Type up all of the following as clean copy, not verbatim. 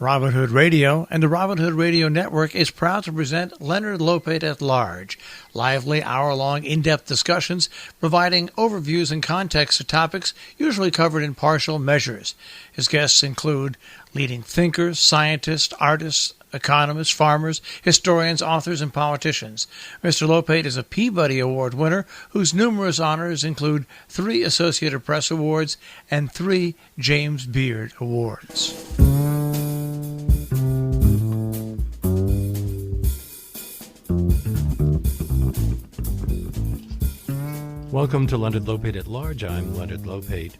Robin Hood Radio and the Robin Hood Radio Network is proud to present Leonard Lopate at Large, lively hour-long in-depth discussions providing overviews and context to topics usually covered in partial measures. His guests include leading thinkers, scientists, artists, economists, farmers, historians, authors, and politicians. Mr. Lopate is a Peabody Award winner whose numerous honors include 3 Associated Press Awards and 3 James Beard Awards. Welcome to Leonard Lopate at Large. I'm Leonard Lopate.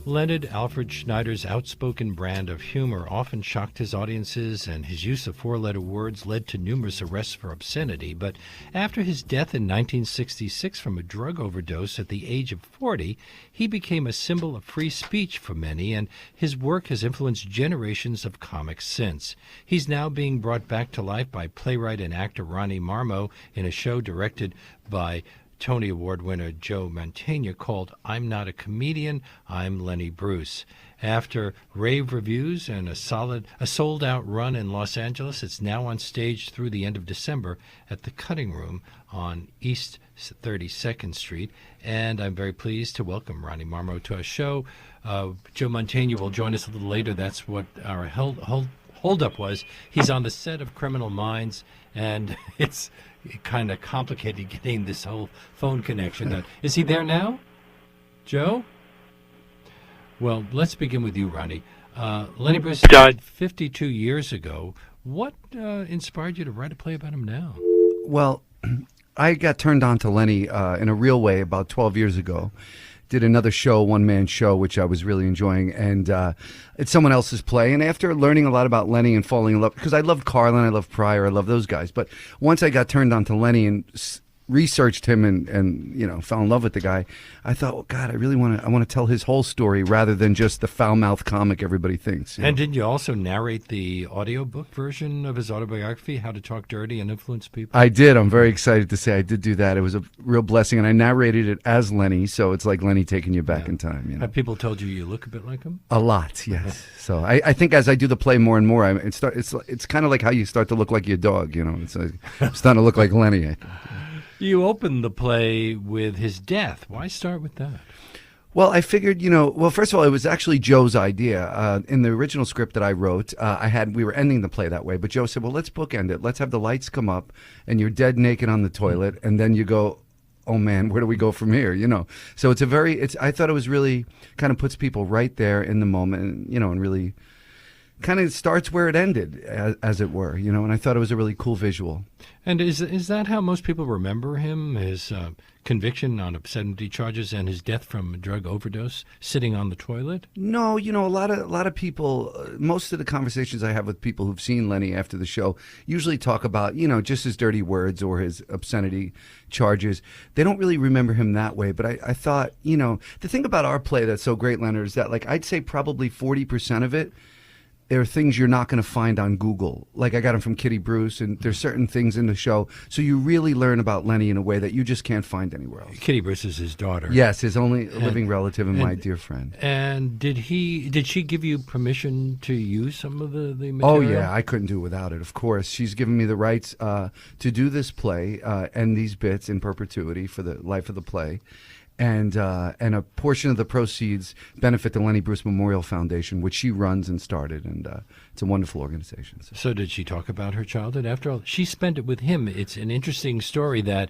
Leonard Alfred Schneider's outspoken brand of humor often shocked his audiences, and his use of 4-letter words led to numerous arrests for obscenity. But after his death in 1966 from a drug overdose at the age of 40, he became a symbol of free speech for many, and his work has influenced generations of comics since. He's now being brought back to life by playwright and actor Ronnie Marmo in a show directed by Tony Award winner Joe Mantegna called I'm Not a Comedian, I'm Lenny Bruce. After rave reviews and a sold-out run in Los Angeles, it's now on stage through the end of December at the Cutting Room on East 32nd Street. And I'm very pleased to welcome Ronnie Marmo to our show. Joe Mantegna will join us a little later. That's what our hold-up was. He's on the set of Criminal Minds, and it's kind of complicated getting this whole phone connection done. Is he there now? Joe? Well, let's begin with you, Ronnie. Lenny Bruce died 52 years ago. What inspired you to write a play about him now? Well, I got turned on to Lenny in a real way about 12 years ago. Did another show, one-man show, which I was really enjoying, and it's someone else's play. And after learning a lot about Lenny and falling in love, because I loved Carlin, I loved Pryor, I loved those guys, but once I got turned on to Lenny and researched him and you know, fell in love with the guy, I thought, oh God, I really want to tell his whole story rather than just the foul-mouthed comic everybody thinks. And didn't you also narrate the audiobook version of his autobiography, How to Talk Dirty and Influence People? I did. I'm very excited to say I did do that. It was a real blessing, and I narrated it as Lenny, so it's like Lenny taking you back in time. You know? Have people told you look a bit like him? A lot, yes. So I think as I do the play more and more, it's kind of like how you start to look like your dog. You know, it's starting to look like Lenny. You opened the play with his death. Why start with that? Well, I figured, first of all, it was actually Joe's idea. In the original script that I wrote, we were ending the play that way, but Joe said, well, let's bookend it. Let's have the lights come up, and you're dead naked on the toilet, and then you go, oh man, where do we go from here? So I thought it was really kind of puts people right there in the moment, and really kind of starts where it ended, as it were, and I thought it was a really cool visual. And is that how most people remember him, his conviction on obscenity charges and his death from a drug overdose, sitting on the toilet? No, a lot of people, most of the conversations I have with people who've seen Lenny after the show usually talk about, just his dirty words or his obscenity charges. They don't really remember him that way, but I thought, the thing about our play that's so great, Leonard, is that I'd say probably 40% of it, there are things you're not going to find on Google. Like I got them from Kitty Bruce, and there's certain things in the show. So you really learn about Lenny in a way that you just can't find anywhere else. Kitty Bruce is his daughter. Yes, his only living relative and my dear friend. And did she give you permission to use some of the material? Oh, yeah, I couldn't do it without it, of course. She's given me the rights to do this play and these bits in perpetuity for the life of the play. And a portion of the proceeds benefit the Lenny Bruce Memorial Foundation, which she runs and started, and it's a wonderful organization. So did she talk about her childhood? After all, she spent it with him. It's an interesting story that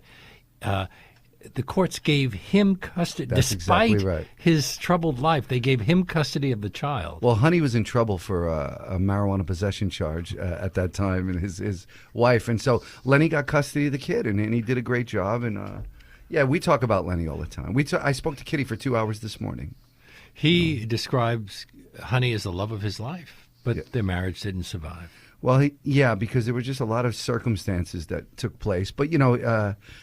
the courts gave him custody. That's despite exactly right. His troubled life, they gave him custody of the child. Well, Honey was in trouble for a marijuana possession charge at that time, and his wife. And so Lenny got custody of the kid, and he did a great job, and yeah, we talk about Lenny all the time. I spoke to Kitty for 2 hours this morning. He describes Honey as the love of his life, but their marriage didn't survive. Well, because there were just a lot of circumstances that took place. But,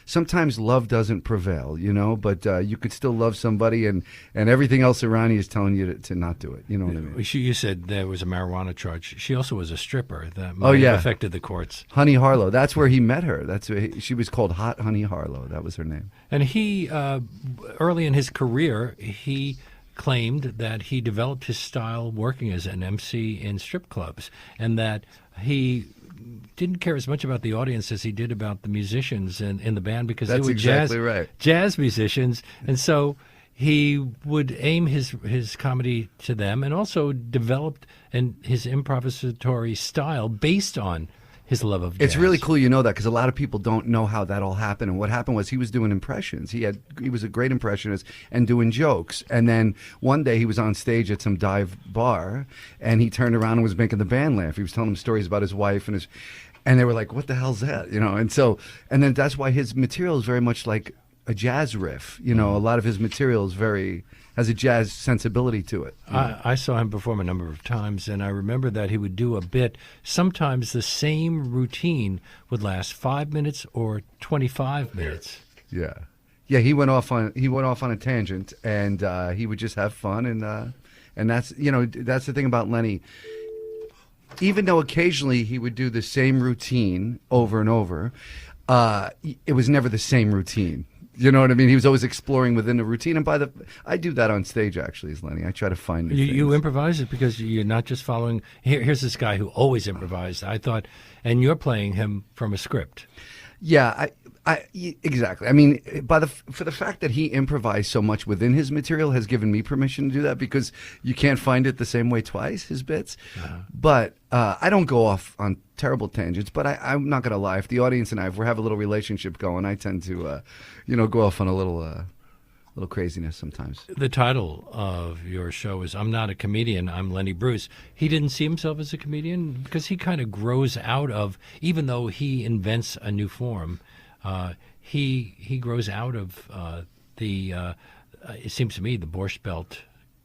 sometimes love doesn't prevail, but you could still love somebody and everything else around you is telling you to not do it. You know what I mean? You said there was a marijuana charge. She also was a stripper. That might have affected the courts. Honey Harlow. That's where he met her. She was called Hot Honey Harlow. That was her name. And he, early in his career, he claimed that he developed his style working as an MC in strip clubs, and that he didn't care as much about the audience as he did about the musicians in the band, because That's they were exactly right. jazz musicians, and so he would aim his comedy to them, and also developed his improvisatory style based on his love of jazz. It's really cool you know that, because a lot of people don't know how that all happened. And what happened was he was doing impressions. He was a great impressionist and doing jokes. And then one day he was on stage at some dive bar, and he turned around and was making the band laugh. He was telling them stories about his wife and they were like, "What the hell's that?" You know. And then that's why his material is very much like a jazz riff. You know, a lot of his material has a jazz sensibility to it. I saw him perform a number of times, and I remember that he would do a bit. Sometimes the same routine would last 5 minutes or 25 minutes. Yeah, he went off on a tangent, and he would just have fun, and that's the thing about Lenny. Even though occasionally he would do the same routine over and over, it was never the same routine. You know what I mean? He was always exploring within the routine. And I do that on stage, actually, as Lenny. I try to find new things. You improvise it because you're not just following. Here's this guy who always improvised, I thought, and you're playing him from a script. Yeah, exactly. I mean, for the fact that he improvised so much within his material has given me permission to do that, because you can't find it the same way twice, his bits. But I don't go off on terrible tangents, but I'm not going to lie. If the audience and I, if we have a little relationship going, I tend to, go off on a little craziness sometimes. The title of your show is "I'm Not a Comedian, I'm Lenny Bruce." He didn't see himself as a comedian because he kind of grows out of, even though he invents a new form, he grows out of it seems to me, the Borscht Belt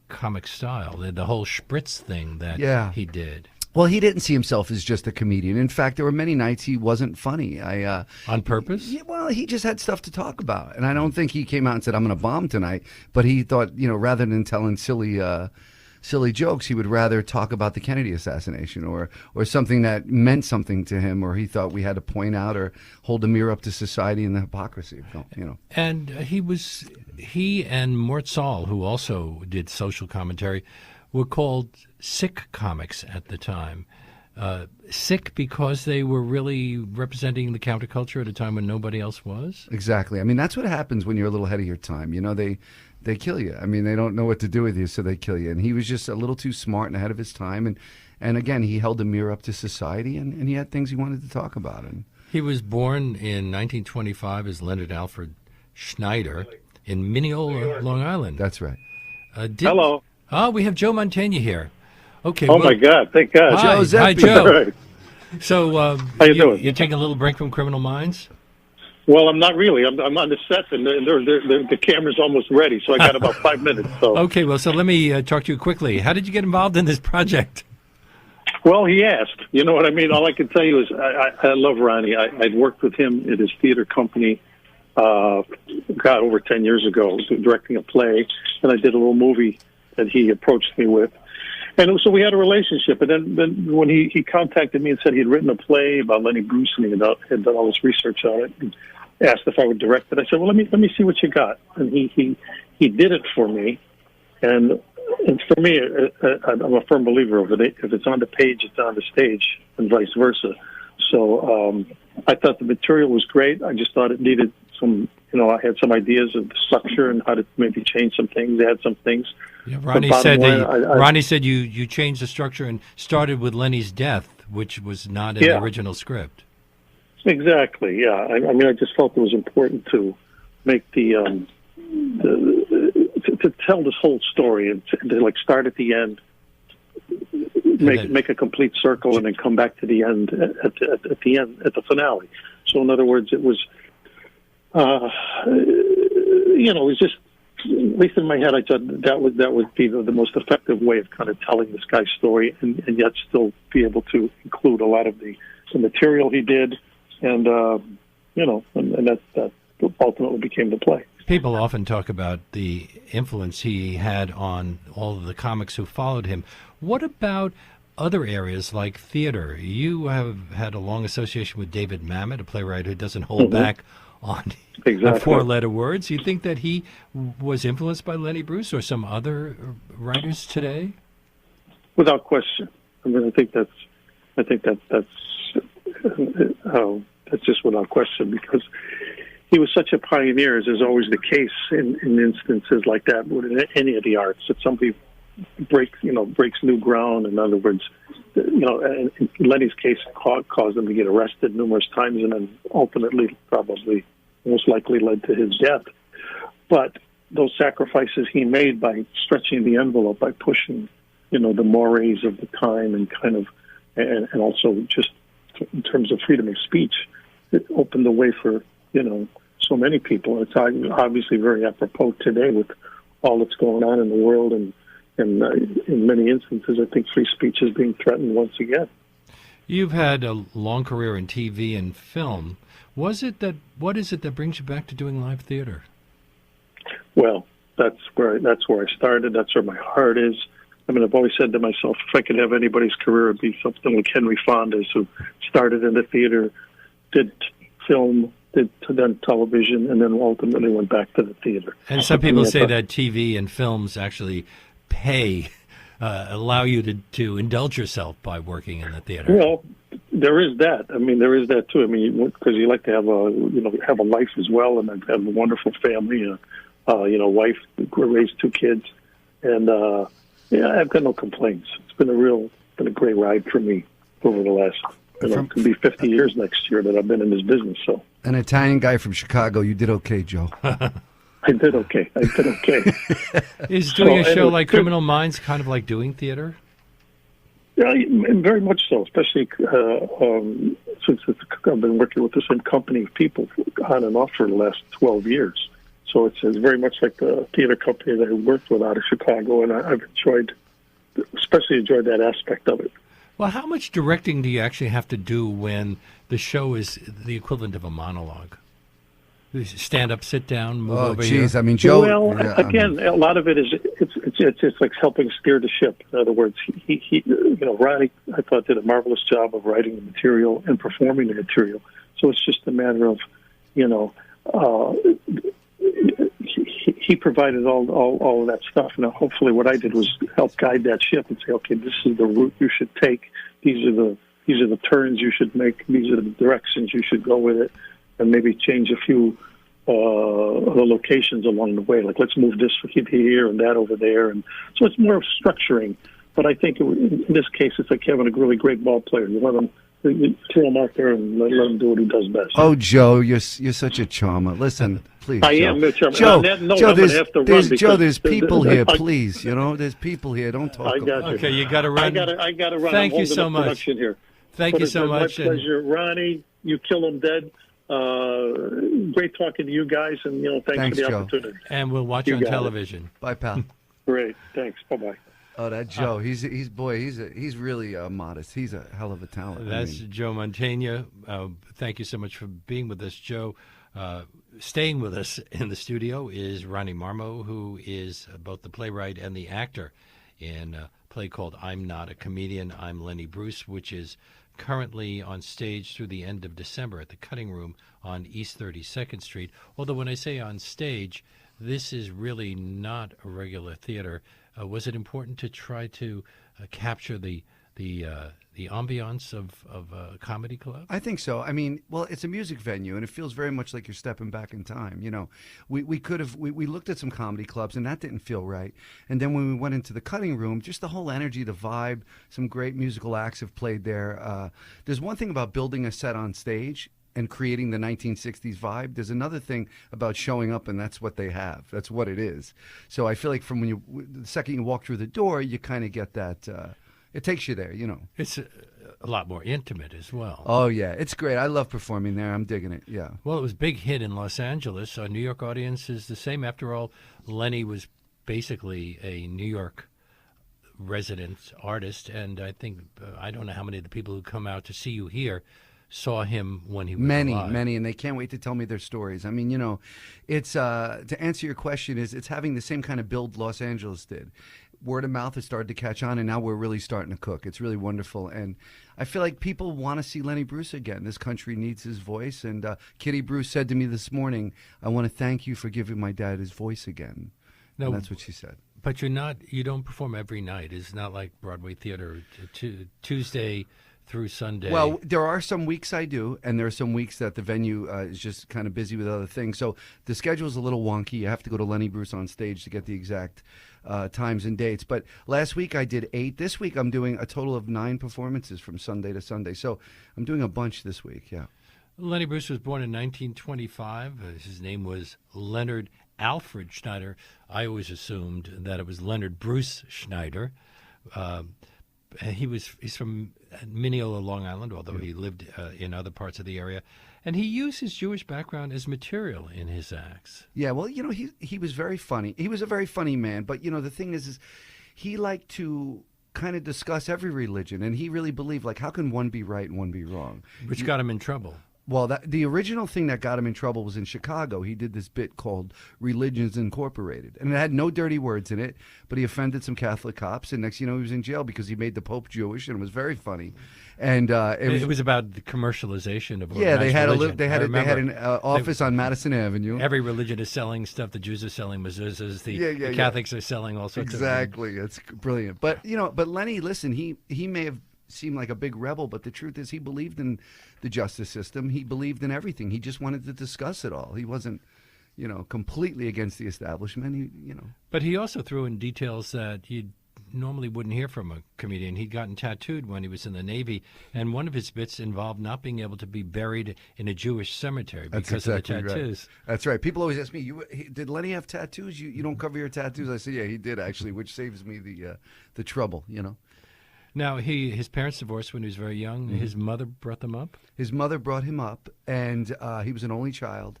comic style, the whole Spritz thing that he did. Well, he didn't see himself as just a comedian. In fact, there were many nights he wasn't funny. On purpose? Well, he just had stuff to talk about. And I don't think he came out and said, "I'm going to bomb tonight." But he thought, rather than telling silly jokes, he would rather talk about the Kennedy assassination or something that meant something to him, or he thought we had to point out or hold a mirror up to society and the hypocrisy. And he and Mort Saul, who also did social commentary, were called sick comics at the time. Sick because they were really representing the counterculture at a time when nobody else was? Exactly. I mean, that's what happens when you're a little ahead of your time. They kill you. I mean, they don't know what to do with you, so they kill you. And he was just a little too smart and ahead of his time. And again, he held a mirror up to society, and he had things he wanted to talk about. And he was born in 1925 as Leonard Alfred Schneider in Mineola, Long Island. That's right. Hello. Oh, we have Joe Mantegna here. Okay. Oh, my God. Thank God. Hi, Joe. Right. So, how you doing? You're taking a little break from Criminal Minds? Well, I'm not really. I'm on the set, and the camera's almost ready, so I got about 5 minutes. So. Okay, well, so let me talk to you quickly. How did you get involved in this project? Well, he asked. You know what I mean? All I can tell you is I love Ronnie. I'd worked with him at his theater company, over 10 years ago, directing a play, and I did a little movie that he approached me with. And so we had a relationship. And then when he contacted me and said he had written a play about Lenny Bruce and he had done all this research on it and asked if I would direct it, I said, well, let me see what you got. And he did it for me. And for me, I'm a firm believer of it. If it's on the page, it's on the stage, and vice versa. So I thought the material was great. I just thought it needed some, I had some ideas of the structure and how to maybe change some things, add some things. Yeah, Ronnie said you changed the structure and started with Lenny's death, which was not in the original script. Exactly. Yeah. I mean, I just felt it was important to make to tell this whole story and to start at the end, make a complete circle, and then come back to the end at the finale. So, in other words, it was, it was just. At least in my head, I thought that would be the most effective way of kind of telling this guy's story, and yet still be able to include a lot of the material he did, and and that ultimately became the play. People often talk about the influence he had on all of the comics who followed him. What about other areas like theater? You have had a long association with David Mamet, a playwright who doesn't hold back on Exactly. four-letter words. You think that he was influenced by Lenny Bruce or some other writers today? Without question. I mean, I think that's just without question, because he was such a pioneer, as is always the case in instances like that with any of the arts, that somebody breaks new ground. In other words, in Lenny's case, caused him to get arrested numerous times, and then ultimately, probably, most likely led to his death. But those sacrifices he made by stretching the envelope, by pushing, the mores of the time, and also just in terms of freedom of speech, it opened the way for so many people. It's obviously very apropos today with all that's going on in the world, and in many instances, I think free speech is being threatened once again. You've had a long career in TV and film. What is it that brings you back to doing live theater? Well, that's where I started. That's where my heart is. I mean, I've always said to myself, if I could have anybody's career, it'd be something like Henry Fonda's, who started in the theater, did film, did then television, and then ultimately went back to the theater. And some people say that TV and films actually allow you to indulge yourself by working in the theater. Well, there is that. I mean, there is that too. I mean, because you like to have a life as well, and I've had a wonderful family, wife, raised 2 kids, and I've got no complaints. It's been a great ride for me over the last. It could be 50 years next year that I've been in this business. So, an Italian guy from Chicago, you did okay, Joe. I did okay. Is doing a show like Criminal Minds kind of like doing theater? Yeah, very much so, especially since I've been working with the same company of people on and off for the last 12 years. So it's very much like the theater company that I worked with out of Chicago, and I've especially enjoyed that aspect of it. Well, how much directing do you actually have to do when the show is the equivalent of a monologue? Stand up, sit down, move over here. I mean, Joe. Well, a lot of it is it's like helping steer the ship. In other words, he Ronnie, I thought, did a marvelous job of writing the material and performing the material. So it's just a matter of, he provided all of that stuff. Now, hopefully, what I did was help guide that ship and say, okay, this is the route you should take. These are the turns you should make. These are the directions you should go with it, and maybe change a few the locations along the way. Like, let's move this here and that over there. And so it's more of structuring. But I think in this case, it's like having a really great ball player. You throw him out there and let him do what he does best. Oh, Joe, you're such a charmer. Listen, please. I am a charmer. Joe, there's people here. Please, there's people here. Don't talk. I got you. Okay, you got to run. I got to run. Thank you so much. Here. Thank you so much. My pleasure, Ronnie. You kill him dead. Great talking to you guys, and thanks for the opportunity. And we'll watch on television. Bye, pal. Great, thanks. Bye. Oh, that Joe, he's really modest. He's a hell of a talent. That's Joe Mantegna. Thank you so much for being with us, Joe. Staying with us in the studio is Ronnie Marmo, who is both the playwright and the actor in a play called I'm Not a Comedian, I'm Lenny Bruce, which is currently on stage through the end of December at the Cutting Room on East 32nd Street. Although when I say on stage, this is really not a regular theater. Was it important to try to capture the ambiance of a comedy club? I think so. I mean, well, it's a music venue, and it feels very much like you're stepping back in time. We looked at some comedy clubs, and that didn't feel right. And then when we went into the Cutting Room, just the whole energy, the vibe, some great musical acts have played there. There's one thing about building a set on stage and creating the 1960s vibe. There's another thing about showing up, and that's what they have. That's what it is. So I feel like from the second you walk through the door, you kind of get that. It takes you there, It's a lot more intimate as well. Oh, yeah. It's great. I love performing there. I'm digging it, yeah. Well, it was a big hit in Los Angeles. New York audience is the same. After all, Lenny was basically a New York resident artist, and I think, I don't know how many of the people who come out to see you here saw him when he was alive. Many, and they can't wait to tell me their stories. I mean, it's to answer your question, it's having the same kind of build Los Angeles did. word of mouth has started to catch on, and now we're really starting to cook. It's really wonderful, and I feel like people want to see Lenny Bruce again. This country needs his voice, and Kitty Bruce said to me this morning, "I want to thank you for giving my dad his voice again." No, and that's what she said. But you don't perform every night. It's not like Broadway theater, Tuesday through Sunday. Well, there are some weeks I do, and there are some weeks that the venue is just kind of busy with other things. So the schedule is a little wonky. You have to go to Lenny Bruce on stage to get the exact times and dates. But last week I did 8. This week I'm doing a total of 9 performances from Sunday to Sunday. So I'm doing a bunch this week, yeah. Lenny Bruce was born in 1925. His name was Leonard Alfred Schneider. I always assumed that it was Leonard Bruce Schneider. He's from Mineola, Long Island, although he lived in other parts of the area. And he used his Jewish background as material in his acts. Yeah, well, he was very funny. He was a very funny man. But, the thing is he liked to kind of discuss every religion. And he really believed, like, how can one be right and one be wrong? Which got him in trouble. Well, the original thing that got him in trouble was in Chicago. He did this bit called Religions Incorporated. And it had no dirty words in it, but he offended some Catholic cops. And next, he was in jail because he made the Pope Jewish, and it was very funny. And it was about the commercialization of they had religion. They had an office on Madison Avenue. Every religion is selling stuff. The Jews are selling mezuzahs. The Catholics are selling all sorts of Exactly. It's brilliant. But, but Lenny, listen, he may have seemed like a big rebel, but the truth is he believed in the justice system. He believed in everything. He just wanted to discuss it all. He wasn't, completely against the establishment. But he also threw in details that you normally wouldn't hear from a comedian. He'd gotten tattooed when he was in the Navy, and one of his bits involved not being able to be buried in a Jewish cemetery because of the tattoos. Right. That's right. People always ask me, did Lenny have tattoos? You don't cover your tattoos? I say, yeah, he did, actually, which saves me the trouble, Now, his parents divorced when he was very young. Mm-hmm. His mother brought them up? His mother brought him up, and he was an only child.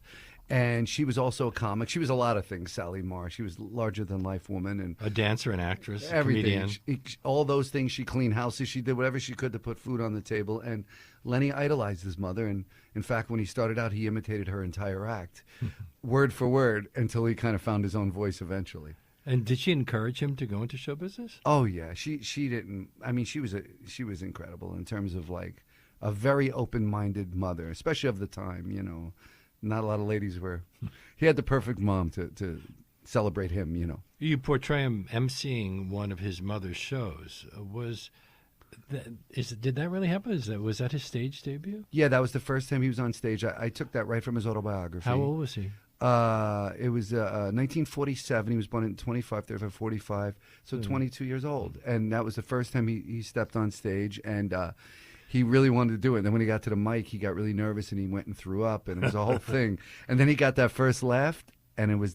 And she was also a comic. She was a lot of things, Sally Marr. She was a larger-than-life woman. And a dancer, an actress, everything. Comedian. All those things. She cleaned houses. She did whatever she could to put food on the table. And Lenny idolized his mother. And, in fact, when he started out, he imitated her entire act, word for word, until he kind of found his own voice eventually. And did she encourage him to go into show business? Oh yeah, she didn't. I mean, she was incredible in terms of like a very open-minded mother, especially of the time. Not a lot of ladies were. He had the perfect mom to celebrate him. You portray him emceeing one of his mother's shows. Did that really happen? Was that his stage debut? Yeah, that was the first time he was on stage. I took that right from his autobiography. How old was he? It was 1947. He was born in 25, 35, 45, so 22 years old. And that was the first time he stepped on stage, and he really wanted to do it. And then when he got to the mic, he got really nervous, and he went and threw up, and it was a whole thing. And then he got that first laugh, and it was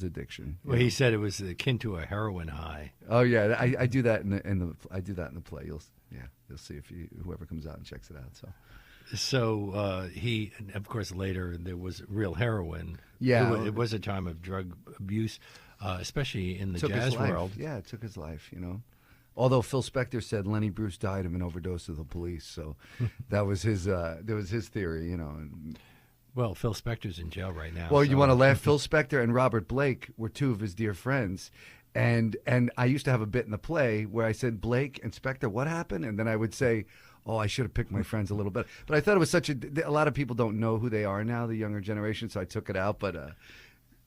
addiction. Well, he said it was akin to a heroin high. Oh yeah, I do that in the play. You'll see if whoever comes out and checks it out. So he, of course, later there was real heroin. Yeah, it was a time of drug abuse, especially in the took jazz his life. world. Yeah, it took his life. Although Phil Spector said Lenny Bruce died of an overdose of the police, so that was his theory. Well, Phil Spector's in jail right now. Well, you want to laugh? Phil Spector and Robert Blake were two of his dear friends. And I used to have a bit in the play where I said, Blake and Spector, what happened? And then I would say, oh, I should have picked my friends a little bit. But I thought it was a lot of people don't know who they are now, the younger generation, so I took it out. But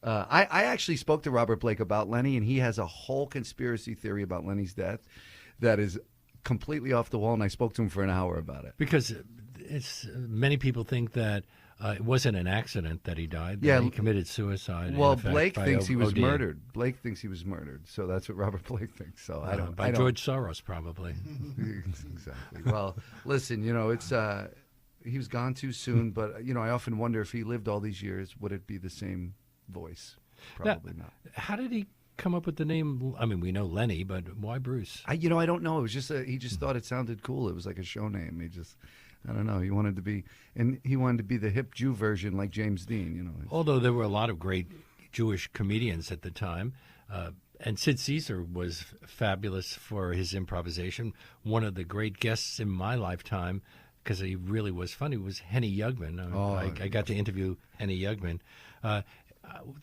I actually spoke to Robert Blake about Lenny, and he has a whole conspiracy theory about Lenny's death that is completely off the wall, and I spoke to him for an hour about it. Because many people think that it wasn't an accident that he died. That he committed suicide. Well, Blake thinks he was murdered. Blake thinks he was murdered. So that's what Robert Blake thinks. So I don't. By George Soros, probably. Exactly. Well, listen, it's he was gone too soon. But I often wonder if he lived all these years, would it be the same voice? Probably not. How did he come up with the name? I mean, we know Lenny, but why Bruce? I don't know. It was just he just thought it sounded cool. It was like a show name. I don't know. He wanted to be the hip Jew version, like James Dean. Although there were a lot of great Jewish comedians at the time, and Sid Caesar was fabulous for his improvisation. One of the great guests in my lifetime, because he really was funny, was Henny Youngman. I got to interview Henny Youngman.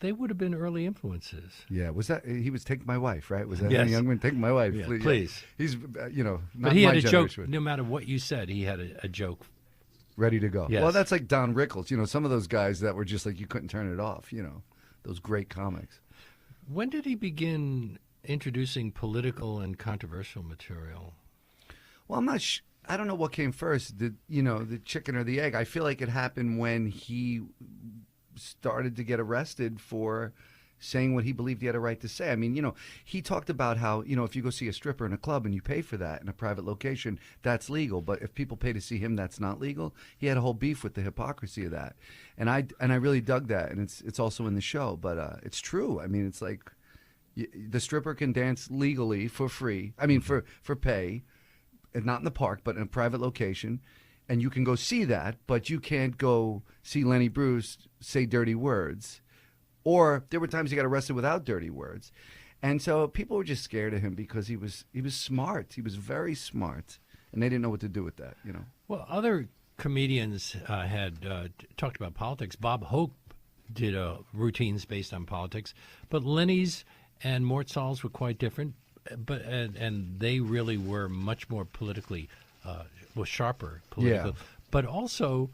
they would have been early influences. Yeah, was that he was Take My Wife, right? Was that Yes. Youngman? Take My Wife, Yeah, please. please. He's not But he my had a joke. generation. No matter what you said, he had a joke. Ready to go. Yes. Well, that's like Don Rickles. Some of those guys that were just like you couldn't turn it off. Those great comics. When did he begin introducing political and controversial material? Well, I'm not. I don't know what came first. The chicken or the egg. I feel like it happened when he started to get arrested for saying what he believed he had a right to say. I mean, he talked about how, if you go see a stripper in a club and you pay for that in a private location, that's legal. But if people pay to see him, that's not legal. He had a whole beef with the hypocrisy of that. And I really dug that. And it's also in the show. But it's true. I mean, it's like the stripper can dance legally for free. I mean, for pay, and not in the park, but in a private location. And you can go see that, but you can't go see Lenny Bruce say dirty words. Or there were times he got arrested without dirty words. And so people were just scared of him because he was smart. He was very smart. And they didn't know what to do with that, Well, other comedians had talked about politics. Bob Hope did routines based on politics. But Lenny's and Mort Sahl's were quite different. But and they really were much more politically, sharper politically. Yeah. But also,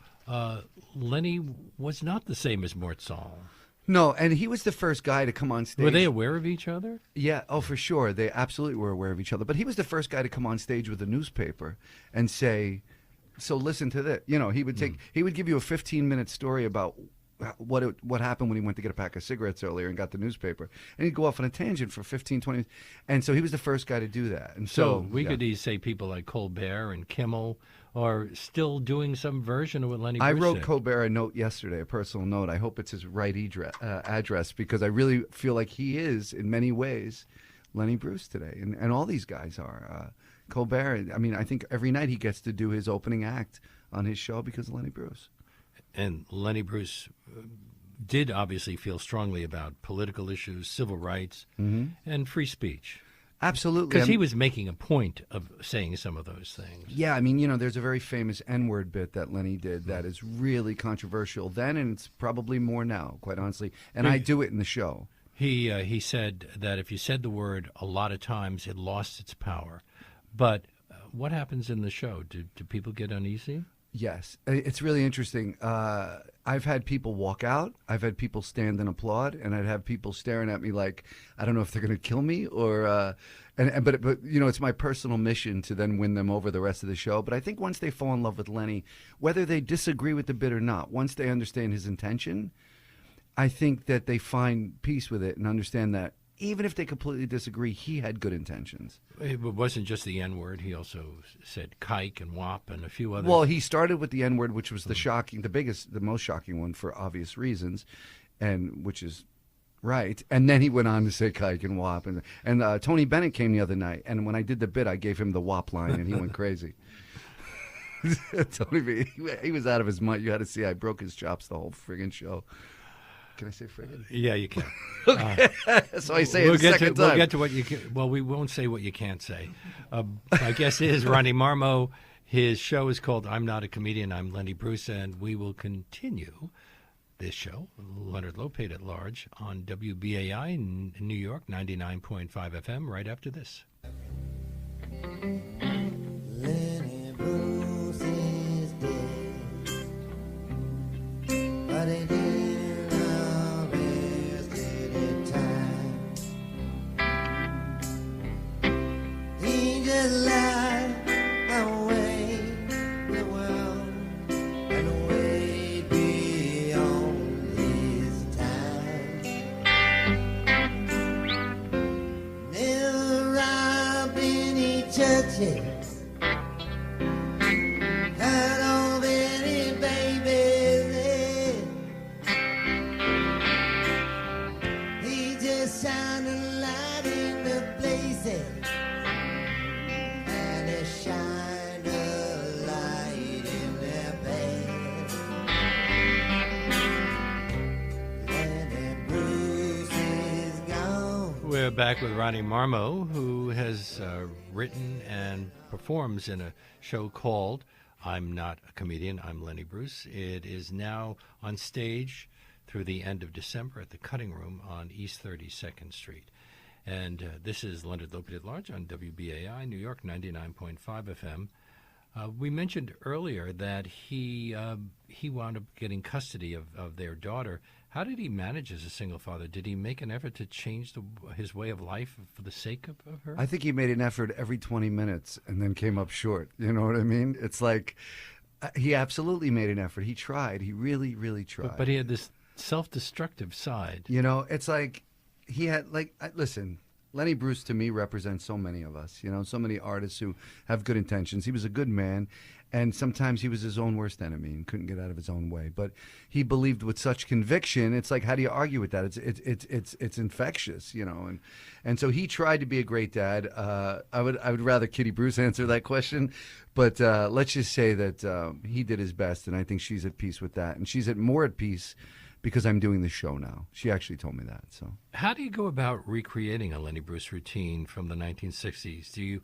Lenny was not the same as Mort Sahl. No, and he was the first guy to come on stage. Were they aware of each other? Yeah, for sure. They absolutely were aware of each other. But he was the first guy to come on stage with a newspaper and say, so listen to this. He would give you a 15-minute story about what happened when he went to get a pack of cigarettes earlier and got the newspaper. And he'd go off on a tangent for 15, 20 minutes. And so he was the first guy to do that. And so we could say people like Colbert and Kimmel are still doing some version of what Lenny Bruce I wrote said. Colbert a note yesterday, a personal note. I hope it's his right address because I really feel like he is, in many ways, Lenny Bruce today. And all these guys are. Colbert, I mean, I think every night he gets to do his opening act on his show because of Lenny Bruce. And Lenny Bruce did obviously feel strongly about political issues, civil rights, and free speech. Absolutely. Because he was making a point of saying some of those things. Yeah, I mean, there's a very famous N-word bit that Lenny did that is really controversial then, and it's probably more now, quite honestly. And I do it in the show. He said that if you said the word a lot of times, it lost its power. But what happens in the show? Do people get uneasy? Yes, it's really interesting. I've had people walk out. I've had people stand and applaud, and I'd have people staring at me like, I don't know if they're going to kill me or. But it's my personal mission to then win them over the rest of the show. But I think once they fall in love with Lenny, whether they disagree with the bit or not, once they understand his intention, I think that they find peace with it and understand that even if they completely disagree, he had good intentions. It wasn't just the N-word. He also said kike and wop and a few others. Well, he started with the N-word, which was the most shocking one for obvious reasons, and which is right. And then he went on to say kike and wop. And Tony Bennett came the other night, and when I did the bit, I gave him the wop line, and he went crazy. Tony, he was out of his mind. You had to see I broke his chops the whole friggin' show. Can I say friggin'? Yeah, you can. Okay. So I say it a second time. We'll get to what you can. Well, we won't say what you can't say. My guest is Ronnie Marmo. His show is called I'm Not a Comedian, I'm Lenny Bruce, and we will continue this show, Leonard Lopate at Large, on WBAI in New York, 99.5 FM, right after this. Lenny Bruce is dead, but it is arrested time. He just lied away the world and way beyond his time. Never robbed any churches. We're back with Ronnie Marmo, who has written and performs in a show called I'm Not a Comedian, I'm Lenny Bruce. It is now on stage through the end of December at the Cutting Room on East 32nd Street. And this is Leonard Lopate at Large on WBAI, New York, 99.5 FM. We mentioned earlier that he wound up getting custody of their daughter. How did he manage as a single father? Did he make an effort to change his way of life for the sake of her? I think he made an effort every 20 minutes and then came up short. You know what I mean? It's like he absolutely made an effort. He tried. He really, really tried. But he had this self-destructive side. You know, it's like he had, like, listen, Lenny Bruce to me represents so many of us, you know, so many artists who have good intentions. He was a good man, and sometimes he was his own worst enemy and couldn't get out of his own way. But he believed with such conviction. It's like, how do you argue with that? It's infectious, you know. And so he tried to be a great dad. I would rather Kitty Bruce answer that question, but let's just say that he did his best, and I think she's at peace with that, and she's more at peace because I'm doing the show now. She actually told me that. So, how do you go about recreating a Lenny Bruce routine from the 1960s? Do you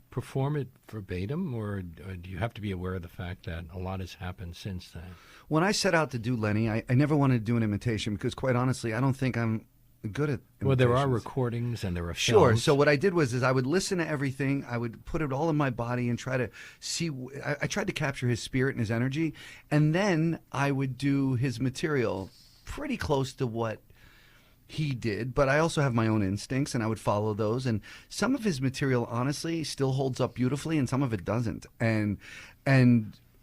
perform it verbatim, or do you have to be aware of the fact that a lot has happened since then? When I set out to do Lenny, I never wanted to do an imitation because, quite honestly, I don't think I'm good at imitations. Well, there are recordings and there are films. Sure. So what I did was I would listen to everything. I would put it all in my body and try to see. I tried to capture his spirit and his energy, and then I would do his material pretty close to what he did, but I also have my own instincts, and I would follow those. And some of his material, honestly, still holds up beautifully, and some of it doesn't. And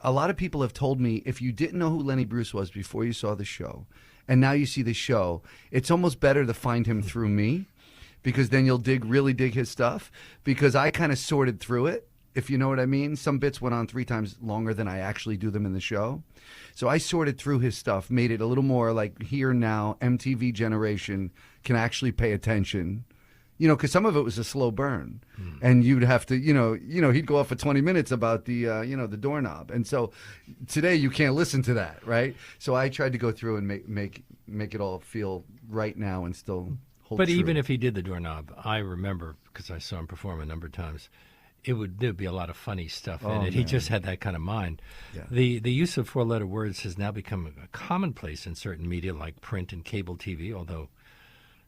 a lot of people have told me, if you didn't know who Lenny Bruce was before you saw the show, and now you see the show, it's almost better to find him through me, because then you'll really dig his stuff, because I kind of sorted through it, if you know what I mean. Some bits went on 3 times longer than I actually do them in the show. So I sorted through his stuff, made it a little more like here now, MTV generation can actually pay attention. You know, because some of it was a slow burn, and you'd have to, you know, he'd go off for 20 minutes about the, the doorknob, and so today you can't listen to that, right? So I tried to go through and make it all feel right now and still hold But true. even if he did the doorknob, I remember, because I saw him perform a number of times, there'd be a lot of funny stuff in it. Man. He just had that kind of mind. Yeah. The use of 4-letter words has now become a commonplace in certain media like print and cable TV, although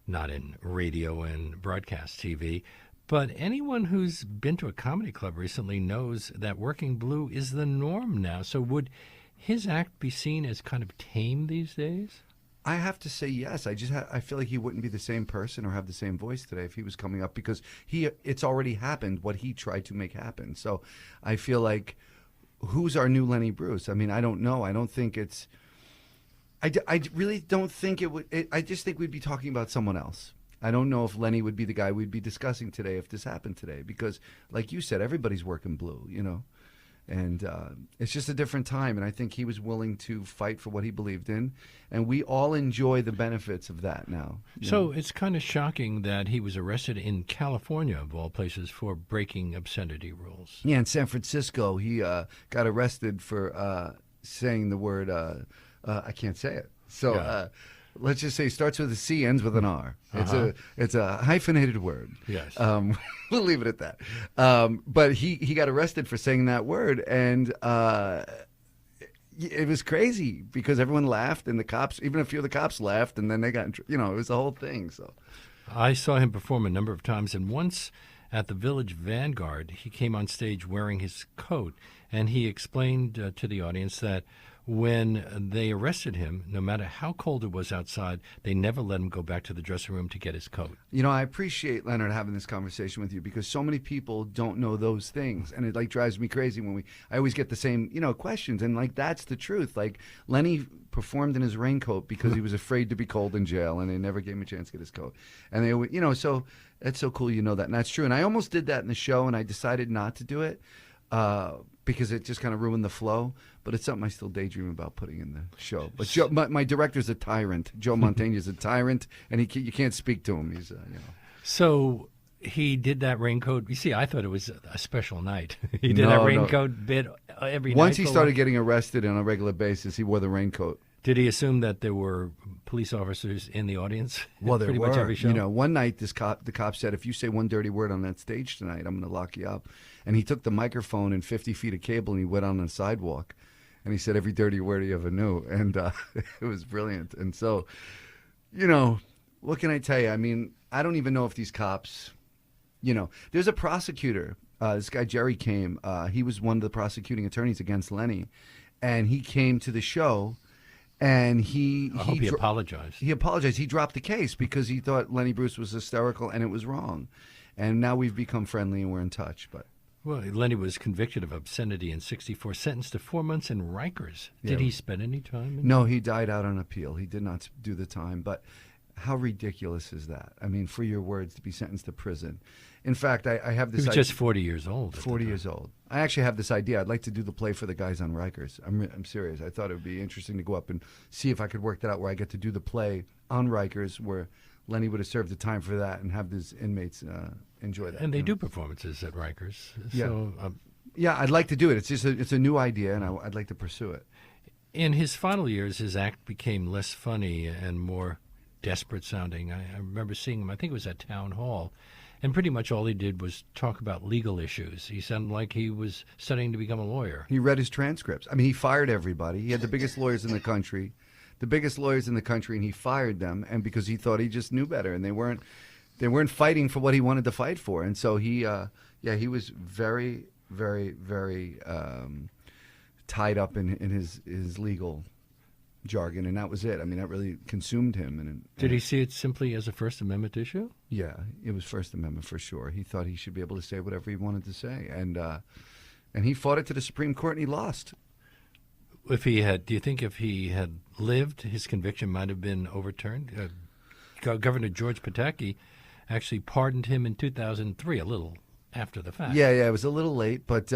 not in radio and broadcast TV. But anyone who's been to a comedy club recently knows that working blue is the norm now. So would his act be seen as kind of tame these days? I have to say yes. I feel like he wouldn't be the same person or have the same voice today if he was coming up, because it's already happened what he tried to make happen. So I feel like, who's our new Lenny Bruce? I mean, I don't know. I don't think it's. I really don't think it would. I just think we'd be talking about someone else. I don't know if Lenny would be the guy we'd be discussing today if this happened today, because, like you said, everybody's working blue, you know. And it's just a different time, and I think he was willing to fight for what he believed in, and we all enjoy the benefits of that now. So it's kind of shocking that he was arrested in California, of all places, for breaking obscenity rules. Yeah, in San Francisco, he got arrested for saying the word, I can't say it. So Yeah. Let's just say it starts with a C, ends with an R. It's a hyphenated word. Yes. We'll leave it at that. But he got arrested for saying that word, and it was crazy because everyone laughed, and the cops, even a few of the cops laughed, and then they got, it was the whole thing. So I saw him perform a number of times, and once at the Village Vanguard, he came on stage wearing his coat, and he explained to the audience that when they arrested him, no matter how cold it was outside, they never let him go back to the dressing room to get his coat. I appreciate, Leonard, having this conversation with you, because so many people don't know those things, and it drives me crazy when I always get the same questions, and that's the truth. Lenny performed in his raincoat because he was afraid to be cold in jail, and they never gave him a chance to get his coat. And they, so that's so cool, that, and that's true. And I almost did that in the show, and I decided not to do it because it just kind of ruined the flow. But it's something I still daydream about putting in the show. But Joe, my director's a tyrant. Joe Mantegna's a tyrant, and you can't speak to him. He's So he did that raincoat. You see, I thought it was a special night. He did that raincoat bit every night. Once he started getting arrested on a regular basis, he wore the raincoat. Did he assume that there were police officers in the audience? Well, there pretty were. Much every show? One night, the cop said, "If you say one dirty word on that stage tonight, I'm going to lock you up." And he took the microphone and 50 feet of cable, and he went on the sidewalk. and he said every dirty word he ever knew, and it was brilliant. And so, you know, what can I tell you? I mean, I don't even know if these cops, you know, there's a prosecutor. This guy Jerry came. He was one of the prosecuting attorneys against Lenny, and he came to the show. And I hope he apologized. He apologized. He dropped the case because he thought Lenny Bruce was hysterical and it was wrong. And now we've become friendly and we're in touch. But Well, Lenny was convicted of obscenity in '64, sentenced to 4 months in Rikers. Did he spend any time in No, he died out on appeal. He did not do the time. But how ridiculous is that? I mean, for your words to be sentenced to prison. In fact, I have this He was idea. just 40 years old. 40 years old. I actually have this idea. I'd like to do the play for the guys on Rikers. I'm serious. I thought it would be interesting to go up and see if I could work that out where I get to do the play on Rikers where Lenny would have served the time for that and have his inmates enjoy that. And they do performances at Rikers. Yeah. So, Yeah, I'd like to do it. It's just it's a new idea, and I'd like to pursue it. in his final years, his act became less funny and more desperate sounding. I remember seeing him, I think it was at Town Hall, and pretty much all he did was talk about legal issues. He sounded like he was studying to become a lawyer. He read his transcripts. I mean, he fired everybody. He had the biggest lawyers in the country, and he fired them, and because he thought he just knew better, and they weren't fighting for what he wanted to fight for, and so he was very, very, very tied up in his legal jargon, and that was it. I mean, that really consumed him. And Did he see it simply as a First Amendment issue? Yeah, it was First Amendment for sure. He thought he should be able to say whatever he wanted to say, and he fought it to the Supreme Court, and he lost. Do you think if he had lived, his conviction might have been overturned? Governor George Pataki actually pardoned him in 2003, a little after the fact. Yeah, it was a little late, but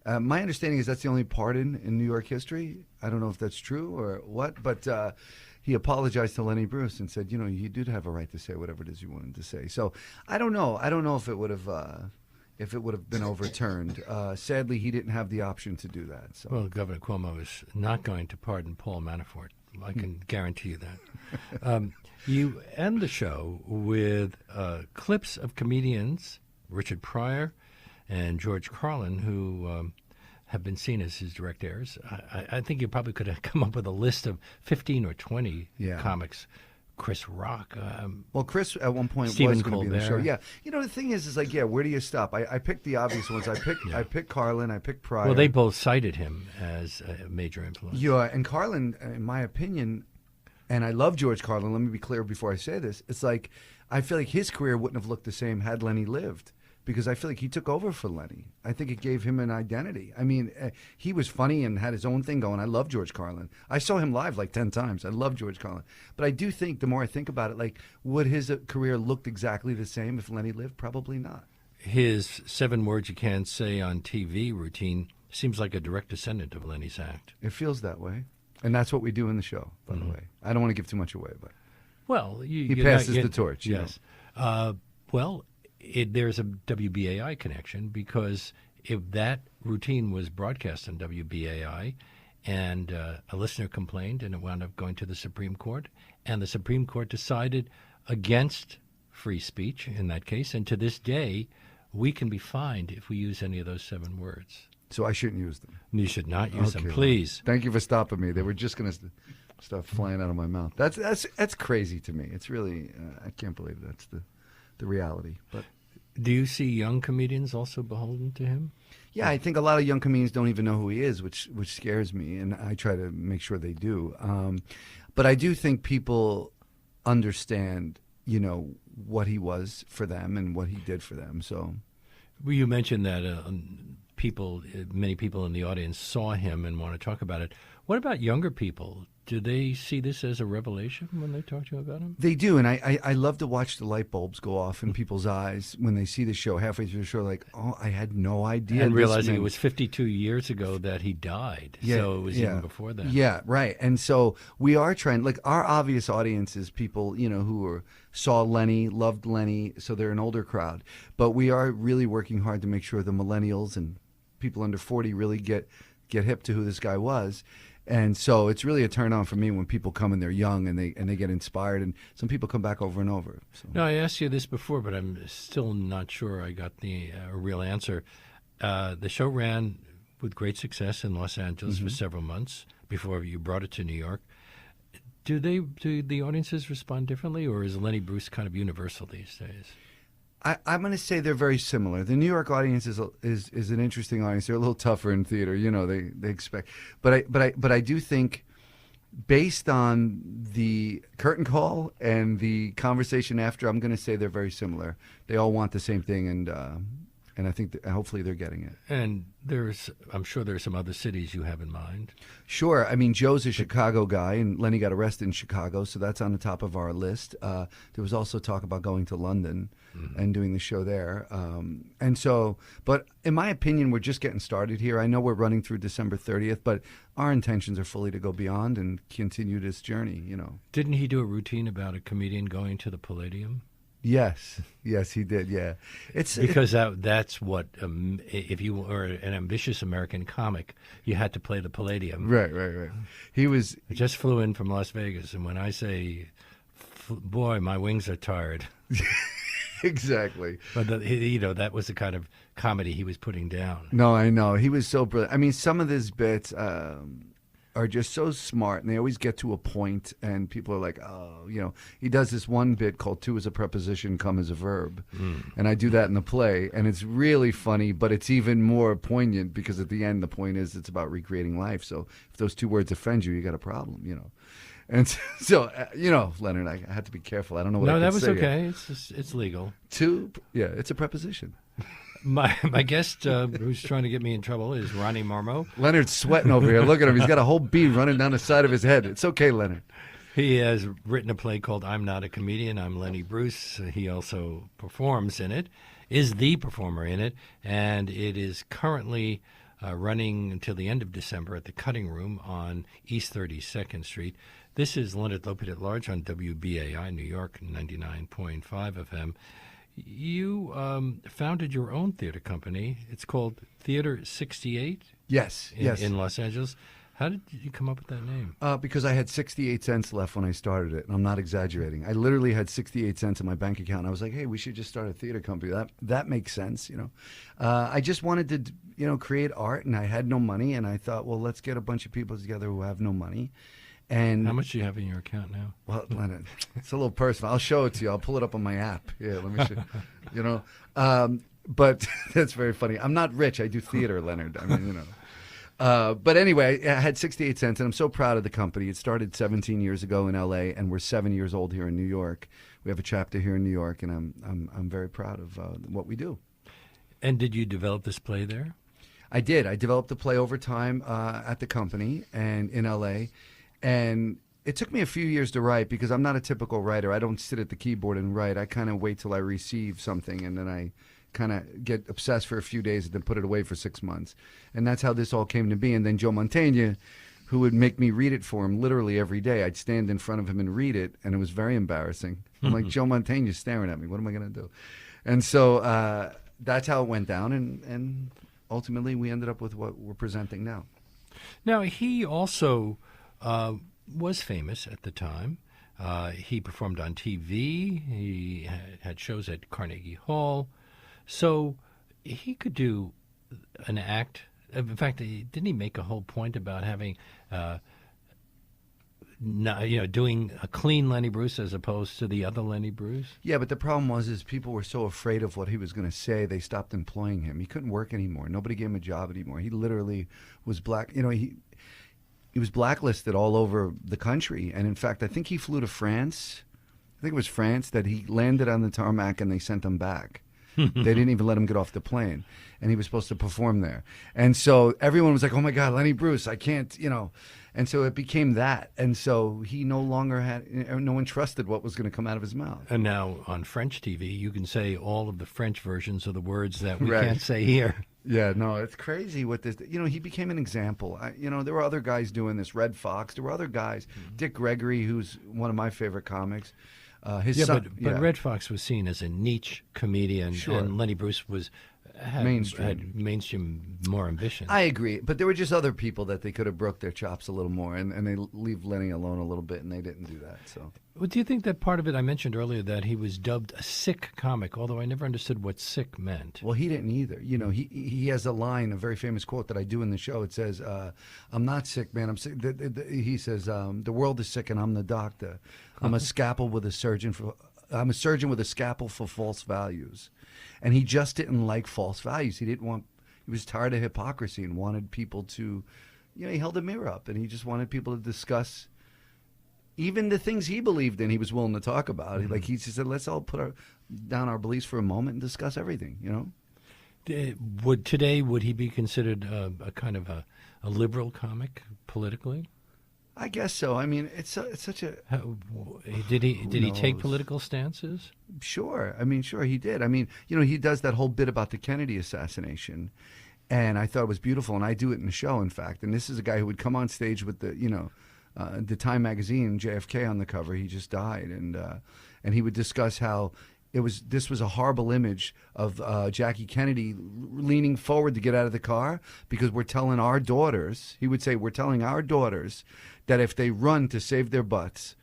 my understanding is that's the only pardon in New York history. I don't know if that's true or what, but he apologized to Lenny Bruce and said, you did have a right to say whatever it is you wanted to say. So I don't know. I don't know if it would have been overturned. Sadly, he didn't have the option to do that. So. Well, Governor Cuomo is not going to pardon Paul Manafort. I can guarantee you that. You end the show with clips of comedians, Richard Pryor and George Carlin, who have been seen as his direct heirs. I think you probably could have come up with a list of 15 or 20 comics. Chris Rock. Well, Chris at one point Stephen was going to be in the show. Colbert. Yeah, the thing is like, where do you stop? I picked the obvious ones. I picked Carlin. I picked Pryor. Well, they both cited him as a major influence. Yeah, and Carlin, in my opinion, and I love George Carlin. Let me be clear before I say this. It's like I feel like his career wouldn't have looked the same had Lenny lived. Because I feel like he took over for Lenny. I think it gave him an identity. I mean, he was funny and had his own thing going. I love George Carlin. I saw him live like 10 times. I love George Carlin. But I do think, the more I think about it, like, would his career looked exactly the same if Lenny lived? Probably not. His 7 words you can't say on TV routine seems like a direct descendant of Lenny's act. It feels that way. And that's what we do in the show, by the way. I don't want to give too much away, but well, he passes the torch. Yes. There's a WBAI connection, because if that routine was broadcast on WBAI and a listener complained and it wound up going to the Supreme Court, and the Supreme Court decided against free speech in that case, and to this day we can be fined if we use any of those 7 words. So I shouldn't use them. You should not use them, please. Thank you for stopping me. They were just going to stuff flying out of my mouth. That's crazy to me. It's really I can't believe that's the reality. But do you see young comedians also beholden to him? Yeah, I think a lot of young comedians don't even know who he is, which scares me, and I try to make sure they do. But I do think people understand, what he was for them and what he did for them. So, well, you mentioned that many people in the audience saw him and want to talk about it. What about younger people? Do they see this as a revelation when they talk to you about him? They do, and I love to watch the light bulbs go off in people's eyes when they see the show, halfway through the show, like, oh, I had no idea. And realizing it was 52 years ago that he died, so it was even before that. Yeah, right. And so we are trying, like, our obvious audience is people, who saw Lenny, loved Lenny, so they're an older crowd. But we are really working hard to make sure the millennials and people under 40 really get hip to who this guy was. And so it's really a turn on for me when people come and they're young and they get inspired, and some people come back over and over. So. No, I asked you this before, but I'm still not sure I got the real answer. The show ran with great success in Los Angeles for several months before you brought it to New York. Do the audiences respond differently, or is Lenny Bruce kind of universal these days? I'm going to say they're very similar. The New York audience is an interesting audience. They're a little tougher in theater, they expect. But I do think, based on the curtain call and the conversation after, I'm going to say they're very similar. They all want the same thing, and I think hopefully they're getting it. And I'm sure there's some other cities you have in mind. Sure. I mean, Joe's a Chicago guy, and Lenny got arrested in Chicago, so that's on the top of our list. There was also talk about going to London and doing the show there. But in my opinion, we're just getting started here. I know we're running through December 30th, but our intentions are fully to go beyond and continue this journey, Didn't he do a routine about a comedian going to the Palladium? Yes, he did. Yeah, because that's what if you were an ambitious American comic, you had to play the Palladium. Right. He just flew in from Las Vegas, and when I say, "Boy, my wings are tired," exactly. But that was the kind of comedy he was putting down. No, I know he was so brilliant. I mean, some of his bits are just so smart, and they always get to a point, and people are like, oh, he does this one bit called "to is a preposition, come as a verb," and I do that in the play, and it's really funny, but it's even more poignant because at the end the point is it's about recreating life. So if those two words offend you got a problem, And so, Leonard, I had to be careful. I don't know what I that could was say okay. It's legal. It's a preposition. My guest, who's trying to get me in trouble, is Ronnie Marmo. Leonard's sweating over here. Look at him. He's got a whole bead running down the side of his head. It's okay, Leonard. He has written a play called "I'm Not a Comedian, I'm Lenny Bruce." He also performs in it, is the performer in it, and it is currently running until the end of December at the Cutting Room on East 32nd Street. This is Leonard Lopate at Large on WBAI New York 99.5 FM. You founded your own theater company. It's called Theater 68? Yes. In Los Angeles. How did you come up with that name? Because I had 68 cents left when I started it, and I'm not exaggerating. I literally had 68 cents in my bank account, and I was like, hey, we should just start a theater company. That makes sense, I just wanted to, create art, and I had no money, and I thought, well, let's get a bunch of people together who have no money. And how much do you have in your account now? Well, Leonard, it's a little personal. I'll show it to you. I'll pull it up on my app. Yeah, let me show but that's very funny. I'm not rich. I do theater, Leonard. I mean, But anyway, I had 68 cents, and I'm so proud of the company. It started 17 years ago in L.A., and we're 7 years old here in New York. We have a chapter here in New York, and I'm very proud of what we do. And did you develop this play there? I did. I developed the play over time at the company and in L.A., and it took me a few years to write because I'm not a typical writer. I don't sit at the keyboard and write. I kind of wait till I receive something, and then I kind of get obsessed for a few days and then put it away for 6 months. And that's how this all came to be. And then Joe Mantegna, who would make me read it for him literally every day. I'd stand in front of him and read it, and it was very embarrassing. I'm like, Joe Mantegna's staring at me. What am I going to do? And so that's how it went down, and ultimately we ended up with what we're presenting now. Now, he also was famous at the time. He performed on TV. He had shows at Carnegie Hall. So he could do an act. In fact, didn't he make a whole point about having, doing a clean Lenny Bruce as opposed to the other Lenny Bruce? Yeah, but the problem was people were so afraid of what he was going to say, they stopped employing him. He couldn't work anymore. Nobody gave him a job anymore. He literally was black. He was blacklisted all over the country. And in fact, I think he flew to France. I think it was France that he landed on the tarmac and they sent him back. They didn't even let him get off the plane. And he was supposed to perform there. And so everyone was like, oh, my God, Lenny Bruce, I can't, And so it became that. And so he no longer no one trusted what was going to come out of his mouth. And now on French TV, you can say all of the French versions of the words that we can't say here. Yeah, no, it's crazy what this, he became an example. There were other guys doing this, Red Fox. There were other guys, Dick Gregory, who's one of my favorite comics. His son, but Red Fox was seen as a niche comedian, sure. And Lenny Bruce was had mainstream more ambition. I agree, but there were just other people that they could have broke their chops a little more, and they leave Lenny alone a little bit, and they didn't do that. So, Well, do you think that part of it, I mentioned earlier that he was dubbed a sick comic, although I never understood what sick meant. well, he didn't either. You know, he has a line, a very famous quote that I do in the show. It says, "I'm not sick, man. I'm sick." He says, "The world is sick, and I'm the doctor. I'm a scalpel with a surgeon for." I'm a surgeon with a scalpel for false values. And he just didn't like false values. He was tired of hypocrisy and wanted people to, he held a mirror up and he just wanted people to discuss even the things he believed in. He was willing to talk about. Mm-hmm. Like he just said, let's all put down our beliefs for a moment and discuss everything, Would he be considered a kind of a liberal comic politically? I guess so. I mean, it's such a. Did he take political stances? Sure. I mean, sure he did. I mean, he does that whole bit about the Kennedy assassination, and I thought it was beautiful. And I do it in the show, in fact. And this is a guy who would come on stage with the Time magazine, JFK on the cover. He just died, and he would discuss how. This was a horrible image of Jackie Kennedy leaning forward to get out of the car because we're telling our daughters, he would say, we're telling our daughters that if they run to save their butts,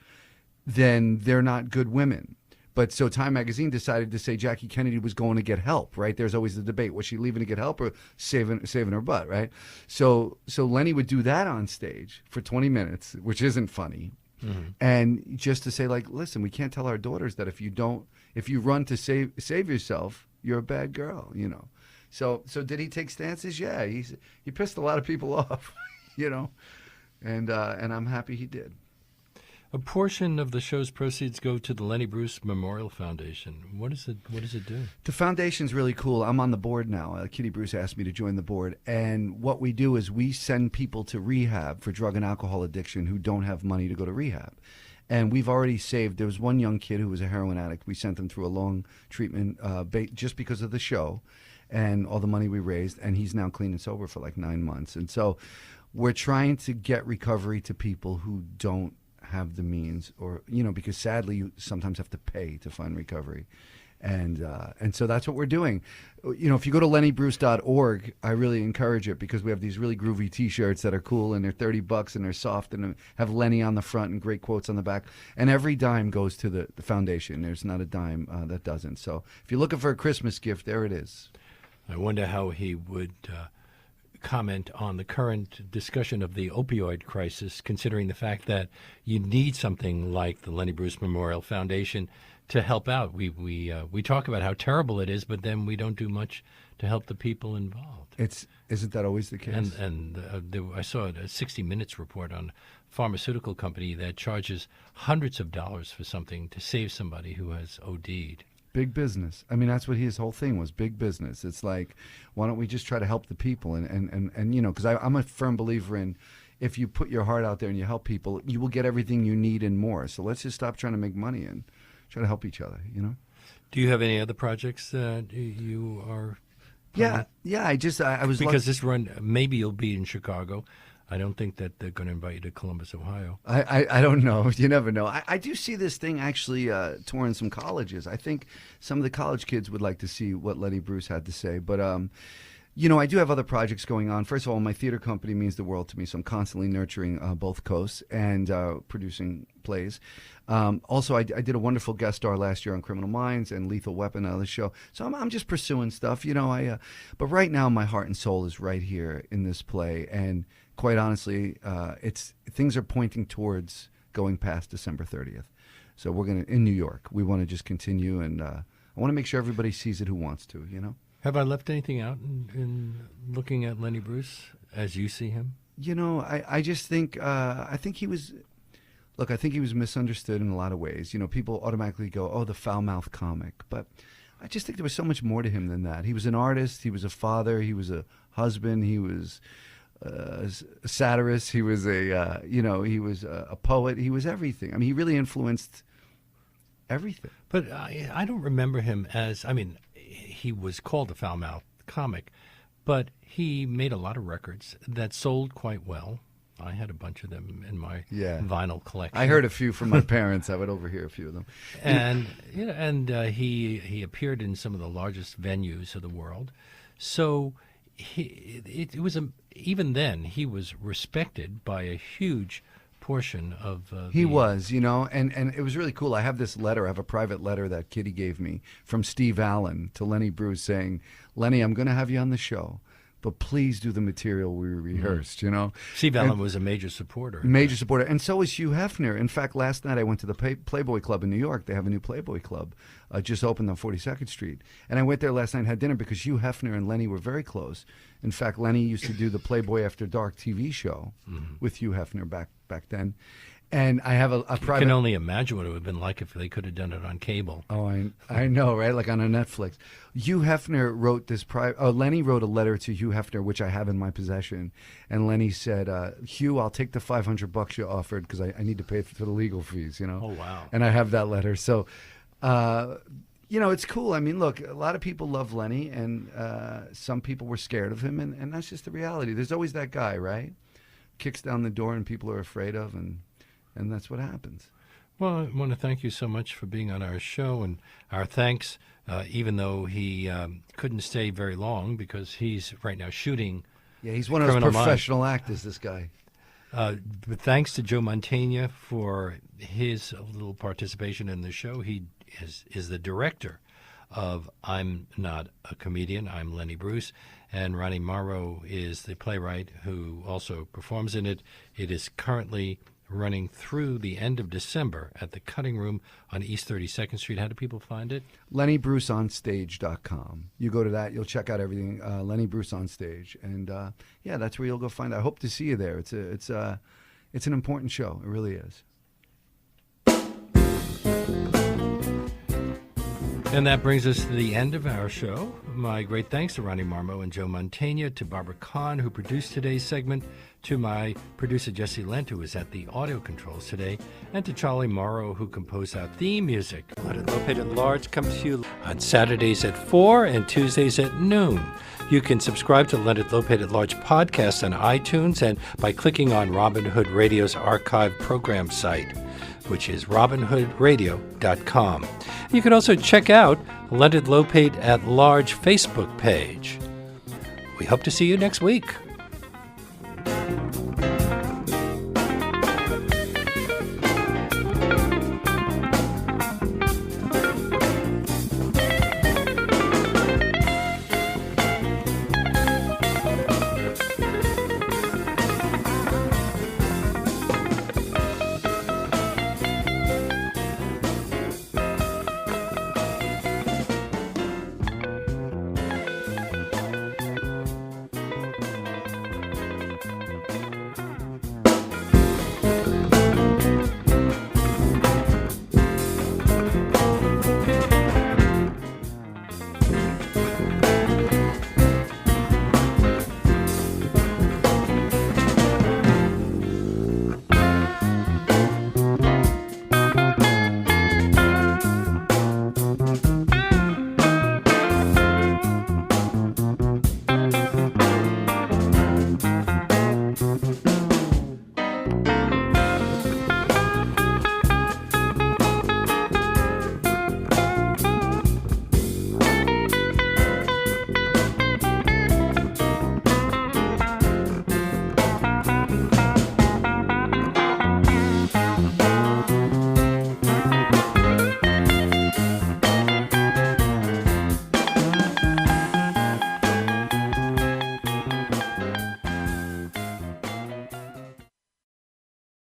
then they're not good women. But so Time magazine decided to say Jackie Kennedy was going to get help, right? There's always the debate. Was she leaving to get help or saving her butt, right? So Lenny would do that on stage for 20 minutes, which isn't funny. Mm-hmm. And just to say, like, listen, we can't tell our daughters that if you run to save yourself, you're a bad girl, So did he take stances? Yeah, he pissed a lot of people off, and I'm happy he did. A portion of the show's proceeds go to the Lenny Bruce Memorial Foundation. What does it do? The foundation's really cool. I'm on the board now. Kitty Bruce asked me to join the board. And what we do is we send people to rehab for drug and alcohol addiction who don't have money to go to rehab. And we've already saved, there was one young kid who was a heroin addict. We sent him through a long treatment just because of the show and all the money we raised. And he's now clean and sober for like 9 months. And so we're trying to get recovery to people who don't have the means, or because sadly you sometimes have to pay to find recovery, and so that's what we're doing. If you go to lennybruce.org, I really encourage it because we have these really groovy T-shirts that are cool and they're $30 and they're soft and have Lenny on the front and great quotes on the back, and every dime goes to the foundation. There's not a dime that doesn't. So if you're looking for a Christmas gift, there it is. I wonder how he would comment on the current discussion of the opioid crisis, considering the fact that you need something like the Lenny Bruce Memorial Foundation to help out. We talk about how terrible it is, but then we don't do much to help the people involved. Isn't that always the case? I saw a 60 Minutes report on a pharmaceutical company that charges hundreds of dollars for something to save somebody who has OD'd. Big business. I mean, that's what his whole thing was, big business. It's like, why don't we just try to help the people? And because I'm a firm believer in if you put your heart out there and you help people, you will get everything you need and more. So let's just stop trying to make money and try to help each other, Do you have any other projects that you are planning? Yeah. I was because this run, maybe you'll be in Chicago. I don't think that they're going to invite you to Columbus, Ohio. I don't know. You never know. I do see this thing actually touring some colleges. I think some of the college kids would like to see what Lenny Bruce had to say. But, I do have other projects going on. First of all, my theater company means the world to me, so I'm constantly nurturing both coasts and producing plays. Also, I did a wonderful guest star last year on Criminal Minds and Lethal Weapon on the show. So I'm just pursuing stuff, but right now my heart and soul is right here in this play. And quite honestly, things are pointing towards going past December 30th. So we're in New York. We want to just continue, and I want to make sure everybody sees it who wants to, Have I left anything out in looking at Lenny Bruce as you see him? I just think, I think he was misunderstood in a lot of ways. People automatically go, oh, the foul-mouthed comic. But I just think there was so much more to him than that. He was an artist. He was a father. He was a husband. He was a satirist. He was he was a poet. He was everything. I mean, he really influenced everything. But I don't remember him as, he was called a foul-mouthed comic, but he made a lot of records that sold quite well. I had a bunch of them in my vinyl collection. I heard a few from my parents. I would overhear a few of them. And he appeared in some of the largest venues of the world. So it was even then he was respected by a huge portion of he was, and it was really cool. I have this letter. I have a private letter that Kitty gave me from Steve Allen to Lenny Bruce saying, Lenny, I'm going to have you on the show, but please do the material we rehearsed, Steve Allen was a major supporter. Major supporter. And so was Hugh Hefner. In fact, last night I went to the Playboy Club in New York. They have a new Playboy Club just opened on 42nd Street. And I went there last night and had dinner because Hugh Hefner and Lenny were very close. In fact, Lenny used to do the Playboy After Dark TV show with Hugh Hefner back then. And I have a private... You can only imagine what it would have been like if they could have done it on cable. Oh, I know, right? Like on a Netflix. Hugh Hefner wrote this Lenny wrote a letter to Hugh Hefner, which I have in my possession. And Lenny said, Hugh, I'll take the $500 you offered because I need to pay for the legal fees, Oh, wow. And I have that letter. So, it's cool. I mean, look, a lot of people love Lenny, and some people were scared of him, and that's just the reality. There's always that guy, right? Kicks down the door and people are afraid of, and that's what happens. Well, I want to thank you so much for being on our show, and our thanks, even though he couldn't stay very long because he's right now shooting. Yeah, he's one of those professional actors, this guy. But thanks to Joe Mantegna for his little participation in the show. He is the director of I'm Not a Comedian, I'm Lenny Bruce, and Ronnie Marmo is the playwright who also performs in it. It is currently running through the end of December at the Cutting Room on East 32nd Street. How do people find it? LennyBruceOnStage.com. You go to that, you'll check out everything. Lenny Bruce on Stage, and that's where you'll go find it. I hope to see you there. It's an important show. It really is. And that brings us to the end of our show. My great thanks to Ronnie Marmo and Joe Mantegna, to Barbara Kahn, who produced today's segment, to my producer Jesse Lent, who was at the audio controls today, and to Charlie Morrow, who composed our theme music. Leonard Lopate at Large comes to you on Saturdays at 4 and Tuesdays at noon. You can subscribe to Leonard Lopate at Large podcast on iTunes and by clicking on Robin Hood Radio's archive program site, which is robinhoodradio.com. You can also check out Leonard Lopate at Large Facebook page. We hope to see you next week.